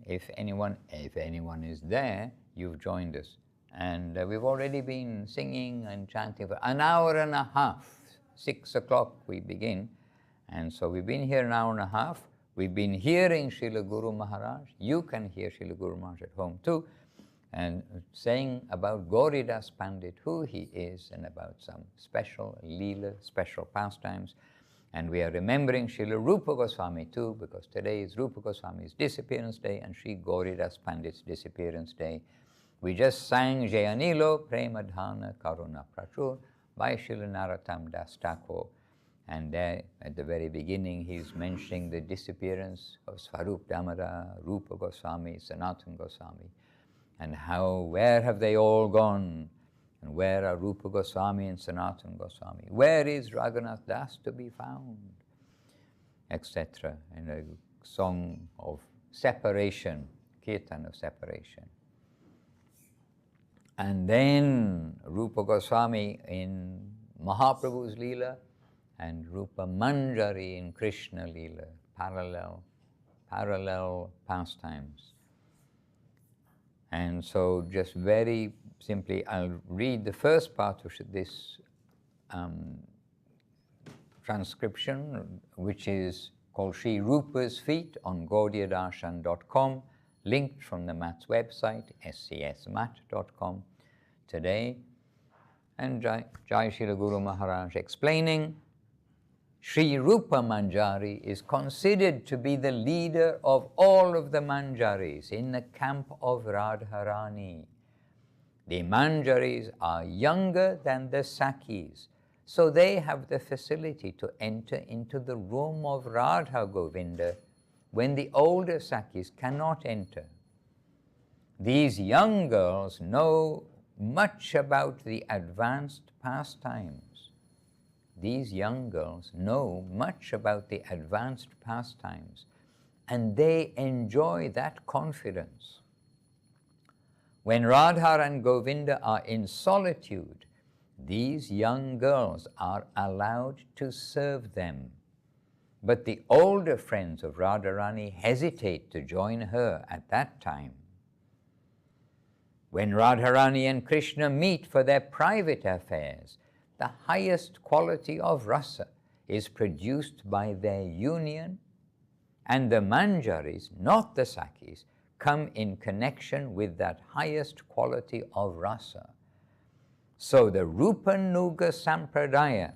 if anyone is there, you've joined us. And we've already been singing and chanting for an hour and a half. 6 o'clock we begin. And so we've been here an hour and a half. We've been hearing Srila Guru Maharaj. You can hear Srila Guru Maharaj at home too. And saying about Gauridas Pandit, who he is, and about some special Leela, special pastimes. And we are remembering Srila Rupa Goswami too, because today is Rupa Goswami's disappearance day and Sri Gauridas Pandit's disappearance day. We just sang Jayanilo Premadhana Karuna Prachur by Srila Narottam Das Ṭhākur. And there, at the very beginning, he's mentioning the disappearance of Svarup Damara, Rupa Goswami, Sanatana Goswami, and how, where have they all gone? And where are Rupa Goswami and Sanatana Goswami? Where is Raghunath Das to be found? Etc. In a song of separation, kirtan of separation. And then Rupa Goswami in Mahaprabhu's Leela and Rupa Manjari in Kṛṣṇa-līlā, parallel pastimes. And so just very simply, I'll read the first part of this transcription, which is called Sri Rupa's Feet on gaudiyadarshan.com, linked from the Math's website, SCSMath.com today. And Jai Srila Guru Maharaj explaining, Sri Rupa Manjari is considered to be the leader of all of the Manjaris in the camp of Radharani. The Manjaris are younger than the Sakhis, so they have the facility to enter into the room of Radha Govinda when the older Sakhis cannot enter. These young girls know much about the advanced pastimes. These young girls know much about the advanced pastimes, and they enjoy that confidence. When Radha and Govinda are in solitude, these young girls are allowed to serve them. But the older friends of Radharani hesitate to join her at that time. When Radharani and Krishna meet for their private affairs, the highest quality of rasa is produced by their union, and the Manjaris, not the Sakhis, come in connection with that highest quality of rasa. So the Rupanuga Sampradaya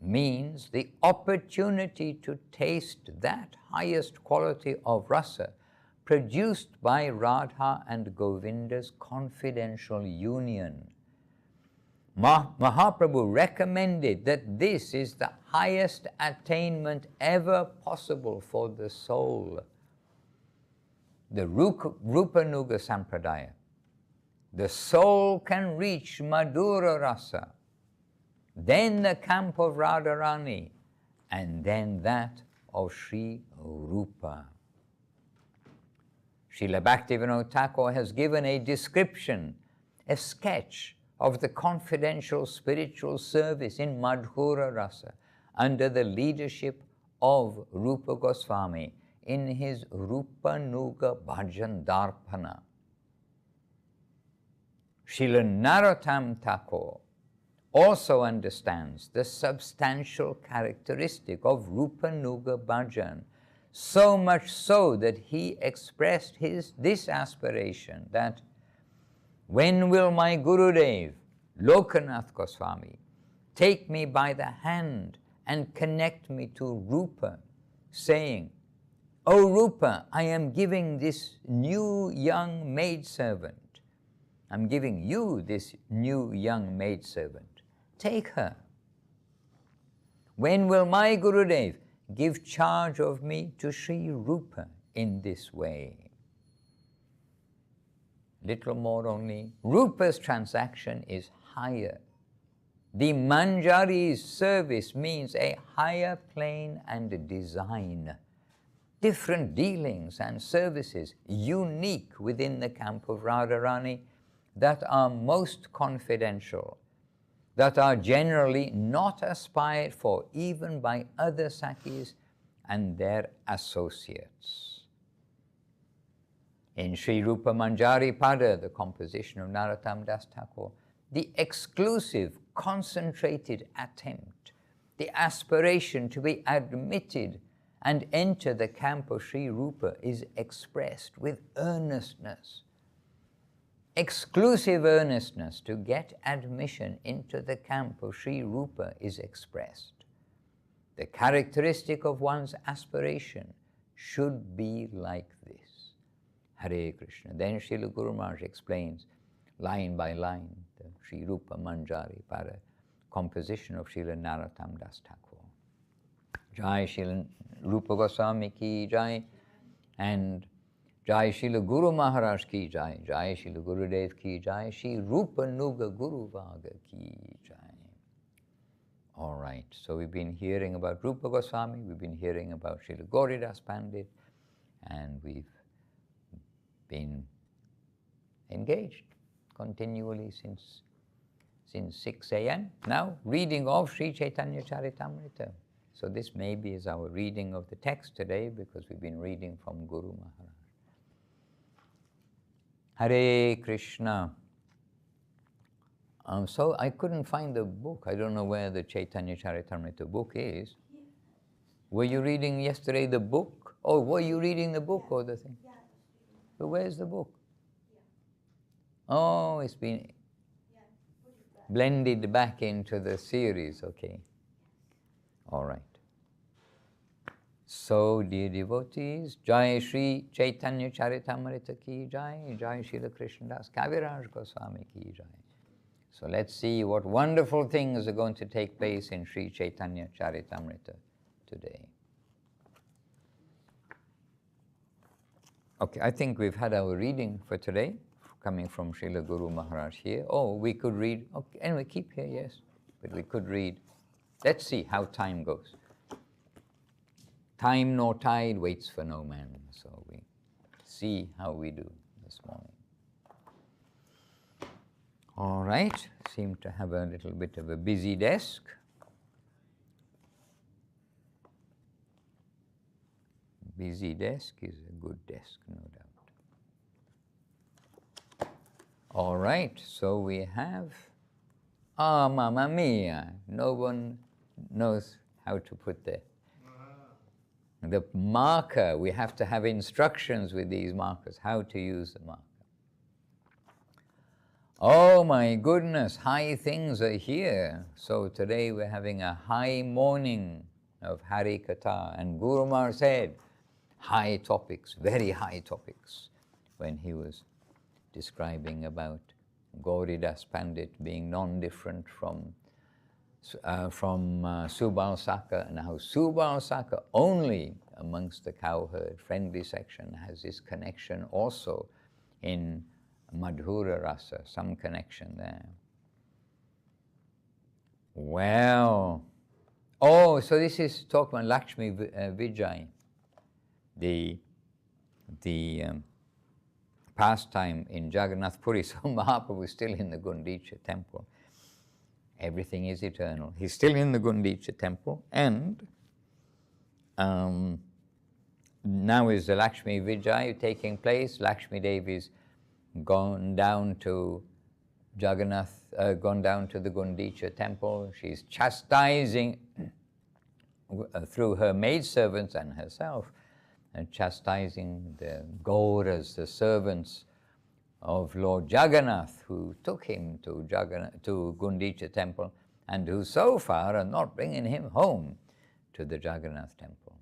means the opportunity to taste that highest quality of rasa produced by Radha and Govinda's confidential union. Mahaprabhu recommended that this is the highest attainment ever possible for the soul. The Rupanuga Sampradaya. The soul can reach Madhura Rasa, then the camp of Radharani, and then that of Sri Rupa. Srila Bhaktivinoda Thakur has given a description, a sketch of the confidential spiritual service in Madhura Rasa under the leadership of Rupa Gosvāmī in his Rupanuga Bhajan Darpana. Srila Narottam Thakur also understands the substantial characteristic of Rupanuga Bhajan, so much so that he expressed this aspiration that when will my Gurudev, Lokanath Goswami, take me by the hand and connect me to Rupa, saying, "O Rupa, I am giving this new young maidservant. I'm giving you this new young maidservant. Take her. When will my Gurudev give charge of me to Sri Rupa in this way?" Little more only, Rupa's transaction is higher. The Manjari's service means a higher plane and design. Different dealings and services unique within the camp of Radharani that are most confidential, that are generally not aspired for even by other Sakhis and their associates. In Sri Rupa Manjari Pada, the composition of Narottam Das Ṭhākur, the exclusive, concentrated attempt, the aspiration to be admitted and enter the camp of Sri Rupa is expressed with earnestness. Exclusive earnestness to get admission into the camp of Sri Rupa is expressed. The characteristic of one's aspiration should be like this. Hare Krishna. Then Srila Guru Maharaj explains line by line the Sri Rupa Manjari Pada, composition of Srila Narottam Das Ṭhākur. Jai Srila Rupa Gosvāmī ki Jai, and Jai Srila Guru Maharaj ki Jai, Jai Srila Gurudev ki Jai, Sri Rupa Nuga Guru Vaga ki Jai. All right, so we've been hearing about Rupa Gosvāmī, we've been hearing about Srila Gauridas Pandit, and we've been engaged continually since 6 a.m. now, reading of Sri Caitanya-caritāmṛta. So this maybe is our reading of the text today, because we've been reading from Guru Maharaj. Hare Krishna. So I couldn't find the book. I don't know where the Caitanya-caritāmṛta book is. Yeah. Were you reading yesterday the book? Oh, were you reading the book or the thing? Yeah. But where's the book? Yeah. Oh, it's been blended back into the series, okay. All right. So, dear devotees, Jai Sri Caitanya-caritāmṛta ki Jai, Jai Srila Kṛṣṇadāsa Kavirāja Gosvāmī ki Jai. So let's see what wonderful things are going to take place in Sri Caitanya-caritāmṛta today. Okay, I think we've had our reading for today, coming from Srila Guru Maharaj here. Oh, we could read, okay, anyway, keep here, yes. But we could read. Let's see how time goes. Time nor tide waits for no man. So we see how we do this morning. All right, seem to have a little bit of a busy desk. Busy desk is a good desk, no doubt. All right, so we have, Mamma Mia, no one knows how to put the marker. We have to have instructions with these markers, how to use the marker. Oh my goodness, high things are here. So today we're having a high morning of Hari Katha, and Guru Maharaj said, high topics, very high topics, when he was describing about Gauridas Pandit being non-different from Subal-Saka, and how Subal-Saka only amongst the cowherd friendly section has this connection also in Madhura Rasa, some connection there. Well, oh, so this is talking about Lakshmi Vijay, the pastime in Jagannath Puri. So Mahaprabhu is still in the Gundicha temple. Everything is eternal. He's still in the Gundicha temple, and now is the Lakshmi Vijay taking place. Lakshmi Devi is gone down to Jagannath, gone down to the Gundicha temple. She's chastising through her maidservants and herself, and chastising the Gauras, the servants of Lord Jagannath, who took him to Gundicha temple, and who so far are not bringing him home to the Jagannath temple.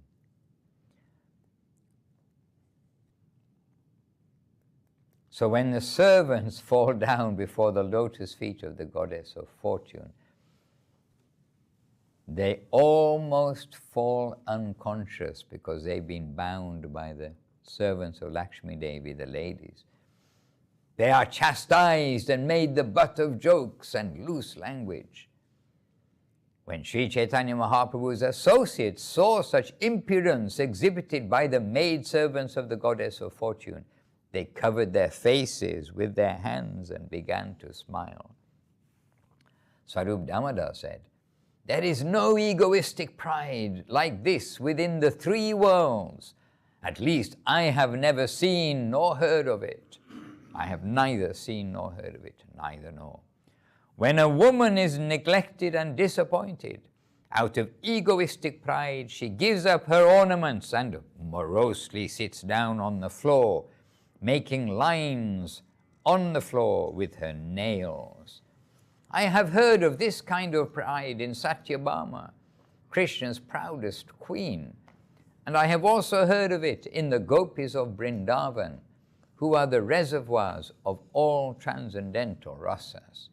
So when the servants fall down before the lotus feet of the goddess of fortune, they almost fall unconscious because they've been bound by the servants of Lakshmi Devi, the ladies. They are chastised and made the butt of jokes and loose language. When Sri Chaitanya Mahaprabhu's associates saw such impudence exhibited by the maidservants of the goddess of fortune, they covered their faces with their hands and began to smile. Swarup Damodar said, "There is no egoistic pride like this within the three worlds, At least I have never seen nor heard of it. I have neither seen nor heard of it, neither know. When a woman is neglected and disappointed, out of egoistic pride, she gives up her ornaments and morosely sits down on the floor, making lines on the floor with her nails. I have heard of this kind of pride in Satyabhama, Krishna's proudest queen, and I have also heard of it in the gopis of Vṛndāvana, who are the reservoirs of all transcendental rasas.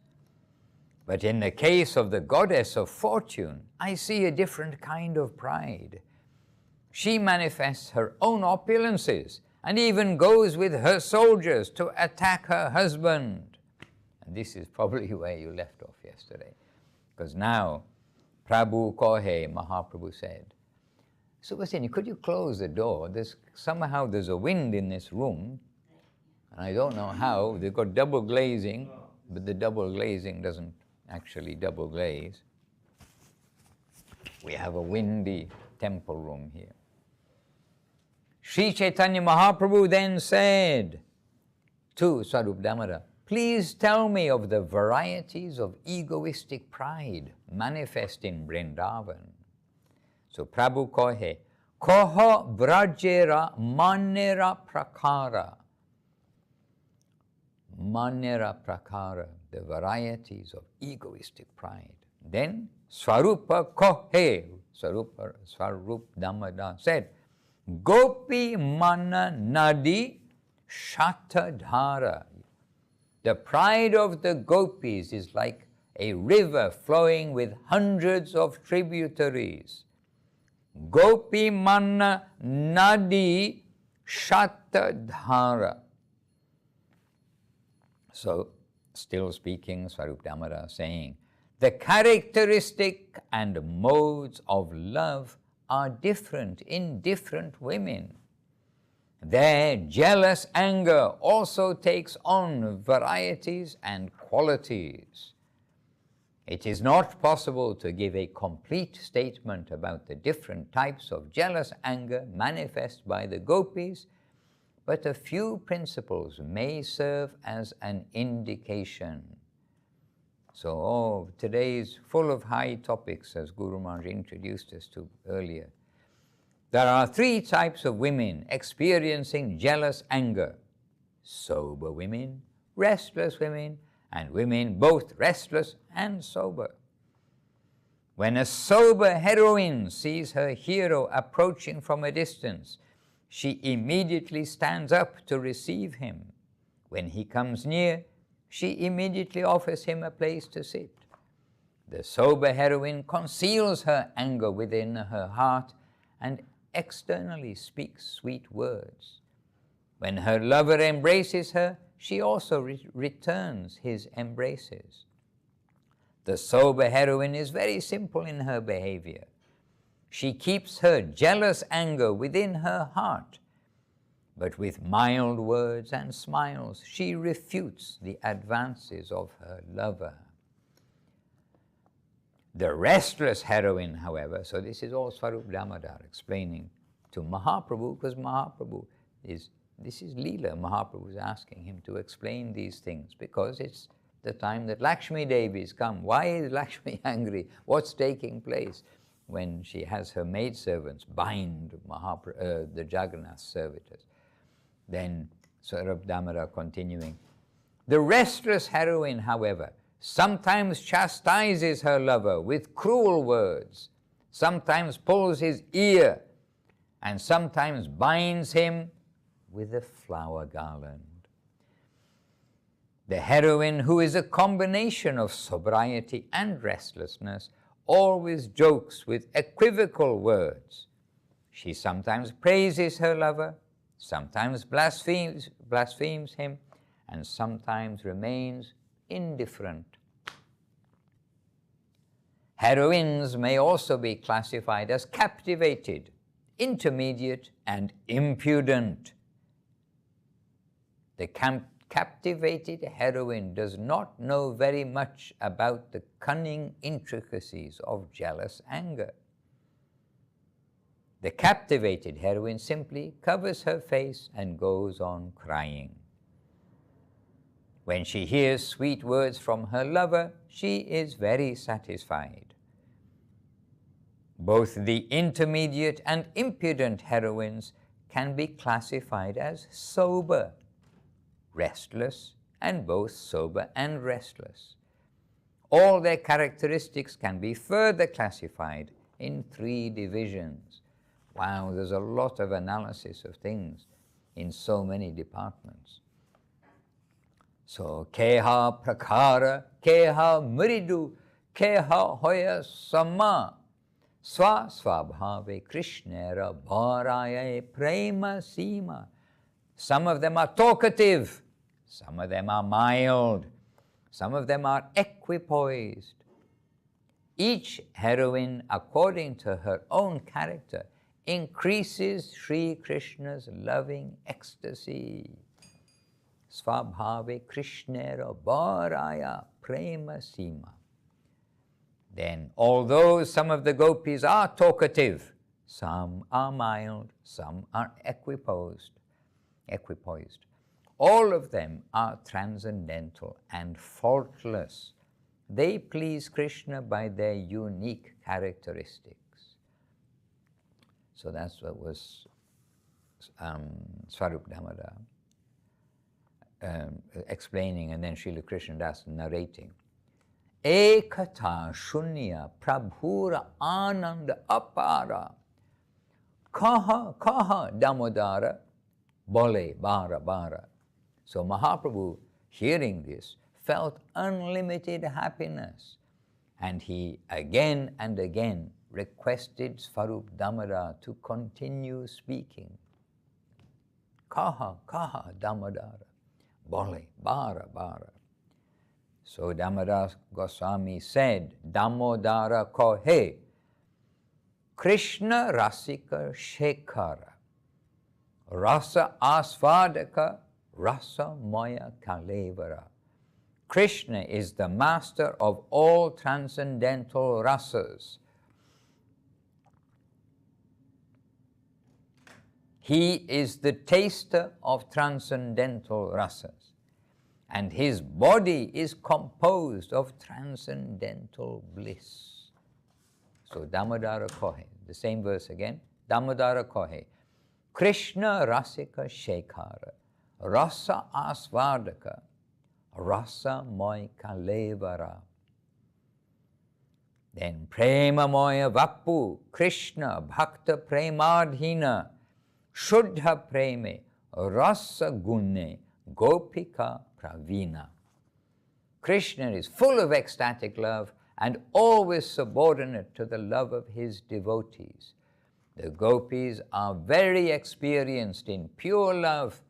But in the case of the goddess of fortune, I see a different kind of pride. She manifests her own opulences and even goes with her soldiers to attack her husband. And this is probably where you left off yesterday, because now, Prabhu Kohe, Mahaprabhu said, Subhasini, could you close the door? Somehow there's a wind in this room, and I don't know how. They've got double glazing, but the double glazing doesn't actually double glaze. We have a windy temple room here. Sri Chaitanya Mahaprabhu then said to Swarup Damodar, please tell me of the varieties of egoistic pride manifest in Vṛndāvana. So Prabhu Kohe, Koha Vrajera Manera Prakara. Manera Prakara, the varieties of egoistic pride. Then Swarupa Kohe, Swarup Damodar said, Gopi Mana Nadi Shatadhara. The pride of the gopis is like a river flowing with hundreds of tributaries. Gopi Mana Nadi Shatadhara. So, still speaking, Swarup Damodar saying, the characteristic and modes of love are different in different women. Their jealous anger also takes on varieties and qualities. It is not possible to give a complete statement about the different types of jealous anger manifest by the gopis, but a few principles may serve as an indication. So, today is full of high topics, as Guru Maharaj introduced us to earlier. There are three types of women experiencing jealous anger: sober women, restless women, and women both restless and sober. When a sober heroine sees her hero approaching from a distance, she immediately stands up to receive him. When he comes near, she immediately offers him a place to sit. The sober heroine conceals her anger within her heart and externally speaks sweet words. When her lover embraces her, she also returns his embraces. The sober heroine is very simple in her behavior. She keeps her jealous anger within her heart, but with mild words and smiles, she refutes the advances of her lover. The restless heroine, however, so this is all Swarup Damodar explaining to Mahaprabhu, because Mahaprabhu this is Leela. Mahaprabhu is asking him to explain these things, because it's the time that Lakshmi Devi has come. Why is Lakshmi angry? What's taking place? When she has her maidservants bind the Jagannath servitors. Then Swarup Damodar continuing, the restless heroine, however, sometimes chastises her lover with cruel words, sometimes pulls his ear, and sometimes binds him with a flower garland. The heroine, who is a combination of sobriety and restlessness, always jokes with equivocal words. She sometimes praises her lover, sometimes blasphemes him, and sometimes remains indifferent. Heroines may also be classified as captivated, intermediate, and impudent. The captivated heroine does not know very much about the cunning intricacies of jealous anger. The captivated heroine simply covers her face and goes on crying. When she hears sweet words from her lover, she is very satisfied. Both the intermediate and impudent heroines can be classified as sober, restless, and both sober and restless. All their characteristics can be further classified in 3 divisions. Wow, there's a lot of analysis of things in so many departments. So, keha prakara, keha mridu, keha hoya sama, sva svabhave krishnera bharaya prema sima. Some of them are talkative, some of them are mild, some of them are equipoised. Each heroine, according to her own character, increases Sri Krishna's loving ecstasy. Svabhave Krishnera Bharaya Prema Sima. Then, although some of the gopis are talkative, some are mild, some are equipoised, all of them are transcendental and faultless. They please Krishna by their unique characteristics. So that's what was Swarup Damodar explaining, and then Srila Kṛṣṇadāsa narrating. Ekata shunya prabhura ananda apara, kaha damodara bole bara bara. So Mahaprabhu, hearing this, felt unlimited happiness, and he again and again requested Swarup Damodar to continue speaking. Kaha Damodara, bole bara bara. So Damodar Goswami said, Damodara kohe, Krishna rasika shekhara, rasa asvadaka, rasa maya kalevara. Krishna is the master of all transcendental rasas. He is the taster of transcendental rasas, and his body is composed of transcendental bliss. So Damodara kohe, the same verse again, Damodara kohe, Krishna rasika shekhara, rasa asvadaka, rasa moy kalevara. Then prema moya vappu, Krishna bhakta premadhina, Shuddha preme, rasa gunne, gopika pravina. Krishna is full of ecstatic love and always subordinate to the love of his devotees. The gopis are very experienced in pure love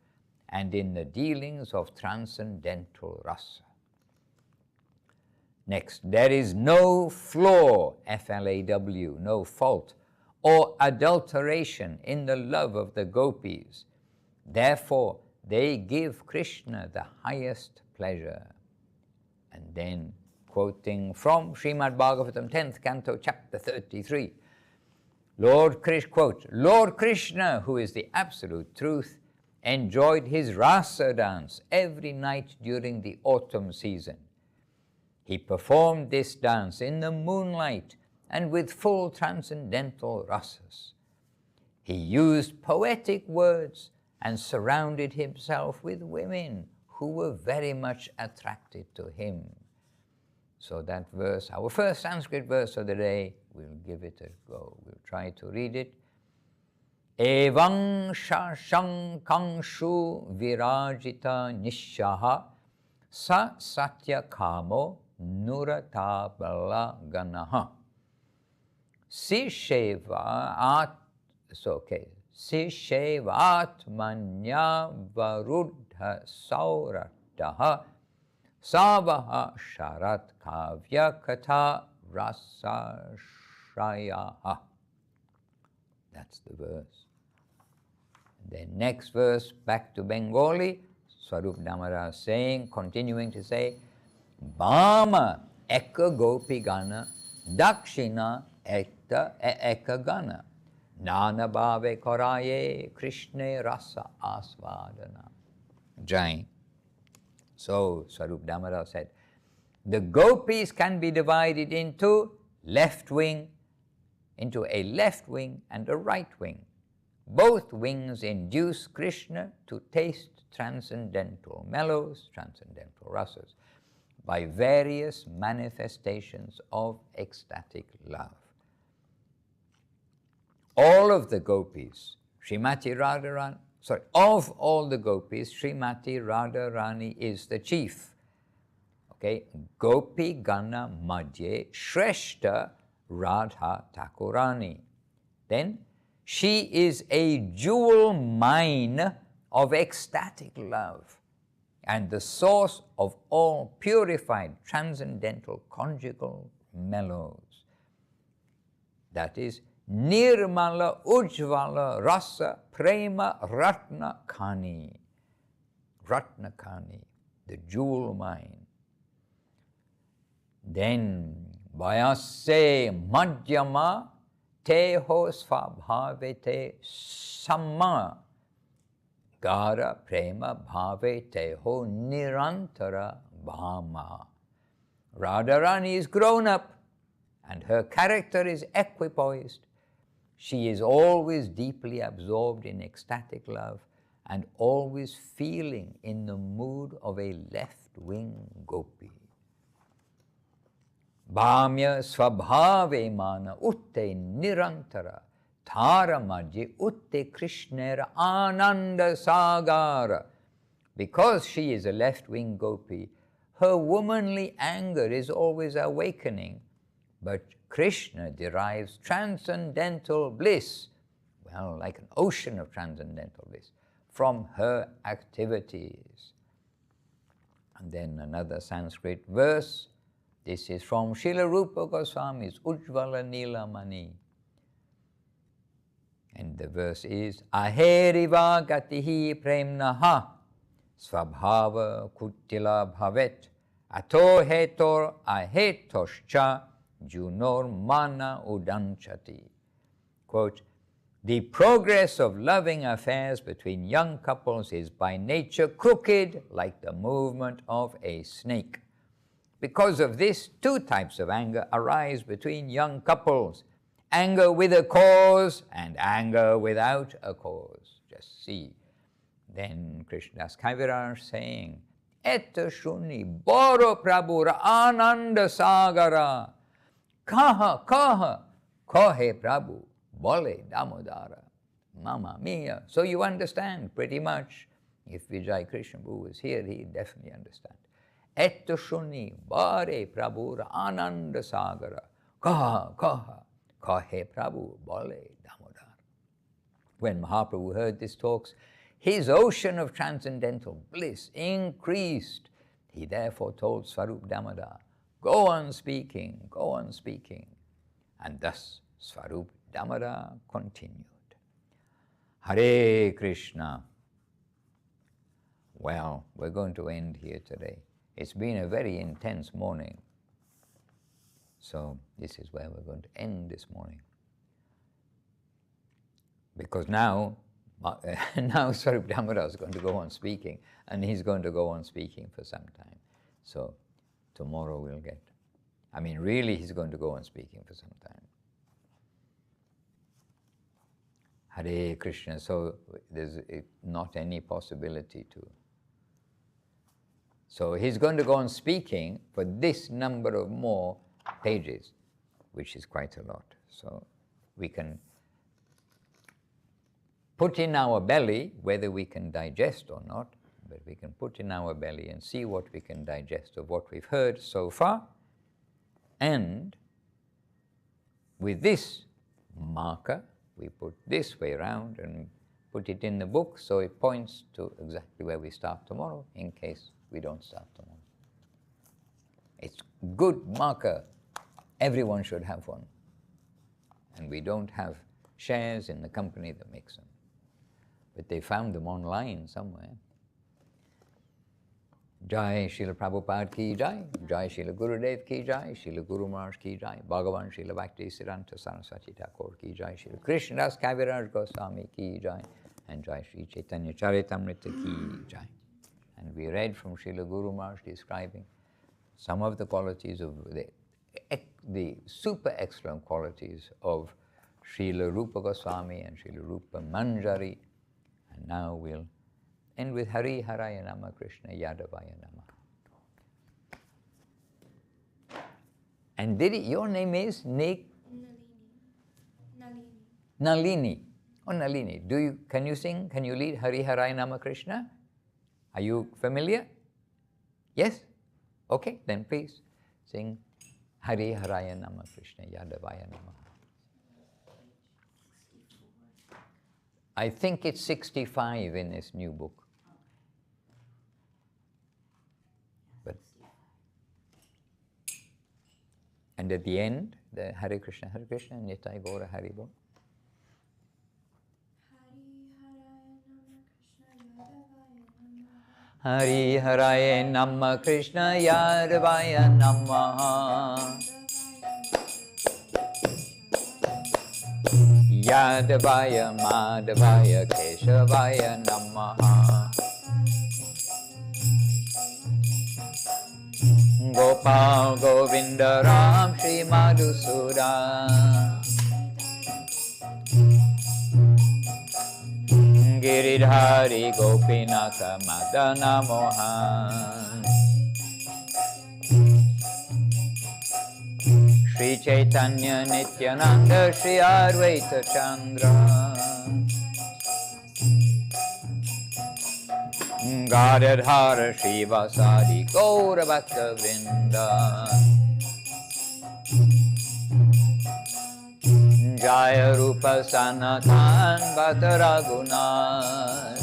and in the dealings of transcendental rasa. Next, there is no flaw, F-L-A-W, no fault, or adulteration in the love of the gopis. Therefore, they give Krishna the highest pleasure. And then, quoting from Srimad Bhagavatam, 10th canto, chapter 33, Lord Krishna, who is the absolute truth, enjoyed his rasa dance every night during the autumn season. He performed this dance in the moonlight and with full transcendental rasas. He used poetic words and surrounded himself with women who were very much attracted to him. So that verse, our first Sanskrit verse of the day, we'll give it a go. We'll try to read it. Evang shashankangshu virajita nishaha sa satya kamo nurata bala ganaha. Sishevat manya varudha saurataha savaha sharat kavya katha rasa shrayaha. That's the verse. Then next verse, back to Bengali, Swarup Damodar saying, continuing to say, Bhama eka gopi gana, dakshina eka gana, Nana bhave koraye Krishna rasa asvadana. Jai. So Swarup Damodar said, the gopis can be divided into a left wing and a right wing. Both wings induce Krishna to taste transcendental mellows, transcendental rasas, by various manifestations of ecstatic love. All of the gopis, Srimati Radharani, of all the gopis, Srimati Radharani is the chief. Okay, Gopi Gana Madhye Shreshta Radha Thakurani. Then she is a jewel mine of ecstatic love and the source of all purified transcendental conjugal mellows. That is Nirmala Ujvala Rasa Prema Ratna Kani. Ratna Kani, the jewel mine. Then Vayase Madhyama Teho Svabhavete Samma Gara Prema Bhave Teho Nirantara Bhama. Radharani is grown up and her character is equipoised. She is always deeply absorbed in ecstatic love and always feeling in the mood of a left-wing gopi. Bhamya svabhave mana utte nirantara thara madhye utte krishnera ananda sagara. Because she is a left-wing gopi, her womanly anger is always awakening, but Krishna derives transcendental bliss, well, like an ocean of transcendental bliss, from her activities. And then another Sanskrit verse. This is from Srila Rupa Goswami's Ujvala Nilamani. And the verse is, Aheriva gatihi premnaha svabhava kutila bhavet ato hetor ahetoscha junor mana udanchati. Quote, the progress of loving affairs between young couples is by nature crooked like the movement of a snake. Because of this, two types of anger arise between young couples. Anger with a cause and anger without a cause. Just see. Then Kṛṣṇadāsa Kavirāja saying, Eta shuni boro prabhura ananda sagara. Kaha, kohe prabhu, bole damodara. Mamma mia. So you understand pretty much. If Vijay Krishna was here, he'd definitely understand. Etta shuni bare prabhura ananda sagara. Kaha, kohe prabhu, bole damodara. When Mahaprabhu heard these talks, his ocean of transcendental bliss increased. He therefore told Swarup Damodar, go on speaking, go on speaking. And thus Swarup Damodar continued. Hare Krishna. Well, we're going to end here today. It's been a very intense morning. So this is where we're going to end this morning. Because now Swarup Damodar is going to go on speaking, and he's going to go on speaking for some time. So tomorrow we'll get, really he's going to go on speaking for some time. Hare Krishna, so there's not any possibility to. So he's going to go on speaking for this number of more pages, which is quite a lot. So we can put in our belly, whether we can digest or not, but we can put in our belly and see what we can digest of what we've heard so far. And with this marker, we put this way around and put it in the book so it points to exactly where we start tomorrow in case we don't start tomorrow. It's a good marker. Everyone should have one. And we don't have shares in the company that makes them. But they found them online somewhere. Jai Srila Prabhupada ki jai, Jai Srila Gurudev ki jai, Srila Guru Maharaj ki jai, Bhagavan Srila Bhakti Siddhanta Saraswati Ṭhākur ki jai, Srila Kṛṣṇadāsa Kavirāja Gosvāmī ki jai, and Jai Sri Caitanya-caritāmṛta ki jai. And we read from Srila Guru Maharaj describing some of the qualities of the super excellent qualities of Srila Rupa Goswami and Srila Rupa Manjari. And now we'll end with Hari Haraya Nama Krishna Yadavaya Nama. And your name is Nalini. Nalini. Oh, Nalini. Can you sing? Can you lead Hari Haraya Nama Krishna? Are you familiar? Yes? Okay, then please sing Hari Haraya Nama Krishna Yadavaya Nama. I think it's 65 in this new book. But, and at the end, the Hare Krishna, Nitai Gaura Haribol. Hari Haraya Nama Krishna Yadavaya Namaha. Yadavaya Madhavaya Keshavaya Namaha. Gopal Govinda Ram Shri Madhusudan. Giridhari Gopinaka Madana Mohan. Shri Chaitanya Nityananda Shri Advaita Chandra. Gadadhara Shri Vasadi Gaura Bhakta Vrinda. Jaya Rupa Sanatan Bhata Raghunath.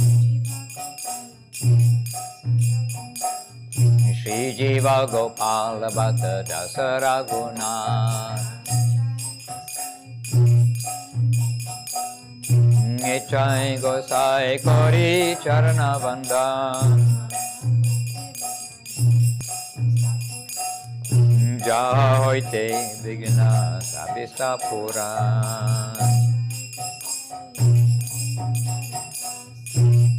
Shri Jiva Gopala Bhata Dasa Raghunath. Echai Gosai Kori Charana Vanda. Jahoite Vigna Sabista Pura.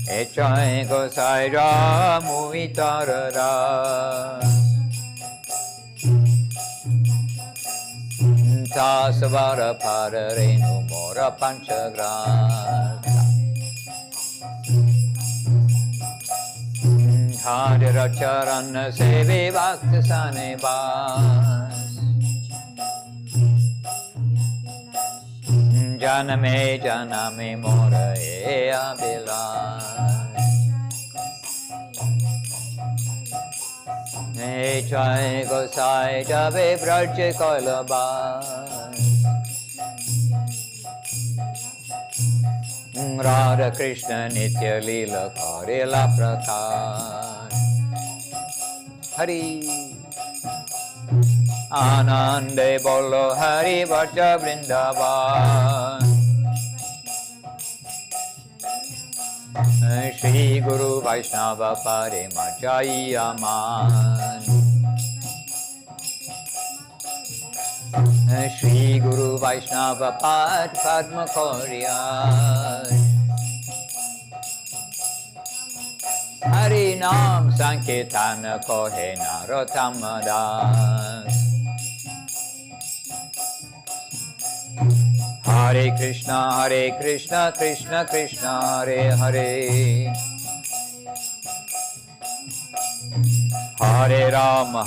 Echai Gosai Ramu Itarara. Tasavara Padarenu Mora Panchagrata. Hadira Charana Sevi Bhakti Sanibas. Janame Mora E Abhilash. Echai Gosai Jabe Braje Kailabas. Radha Krishna Nitya-līlā Karila Prakash. Hari Anande Bolo Hari Bhaja Vṛndāvana. Shri Guru Vaishnava Pare Majayaman. Shri Guru Vaishnava Pad Padma Kavirāja. Hari Nam Sankirtana Kohe Narottam Das. Hare Krishna, Krishna Krishna, Hare Hare. Hare Rama,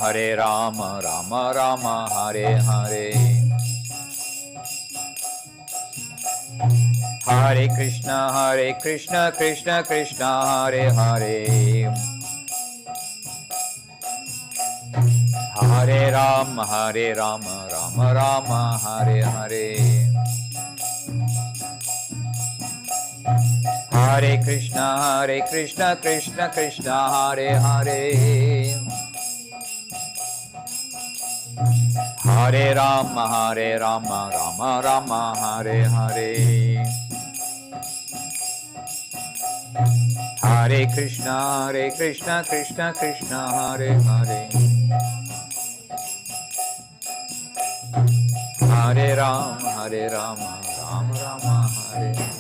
Rama Rama, Hare Hare. Hare Krishna, Krishna Krishna, Hare Hare. Hare Rama, Rama Rama, Hare Hare. Hare Krishna, Krishna Krishna, Hare Hare. Hare Rama, Rama Rama, Hare Hare. Hare Krishna, Krishna Krishna, Hare Hare, Hare Rama, Rama Rama, Hare Hare.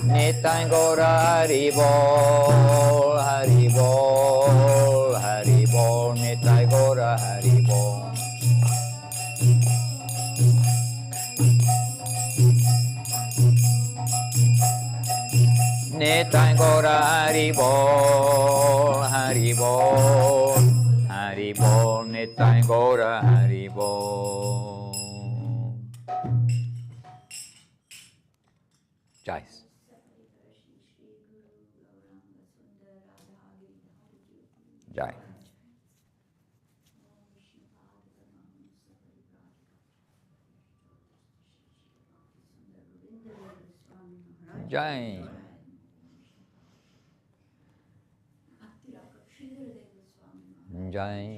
Nitai Gaura Hari Bol, Hari Bol, Hari Bol, Nitai Gaura Hari Bol. Nitai Gaura Hari Bol, Hari Bol, Hari Bol, Nitai Gaura Hari Bol. Jai. Jai. Jai. Jai.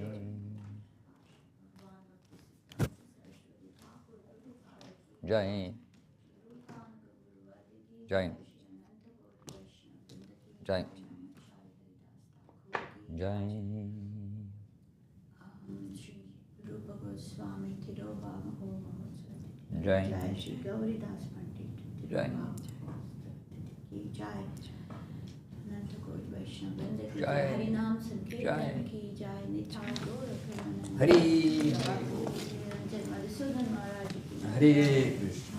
Jai. Jai. Jai. Jai. Shri Rupa Gosvāmī Tirobhava Homa Jai. Jai Shri Gauri Das Pandit Jai. Ki Jai Ananta Koti Vaishnava Vrinda Ki Jai. Jai Harinam Jai. Sankirtan Ki Jai Nitai Gaura Pramananda Hari. Ranjan Madhusudan Maharaj Ki Hare Krishna.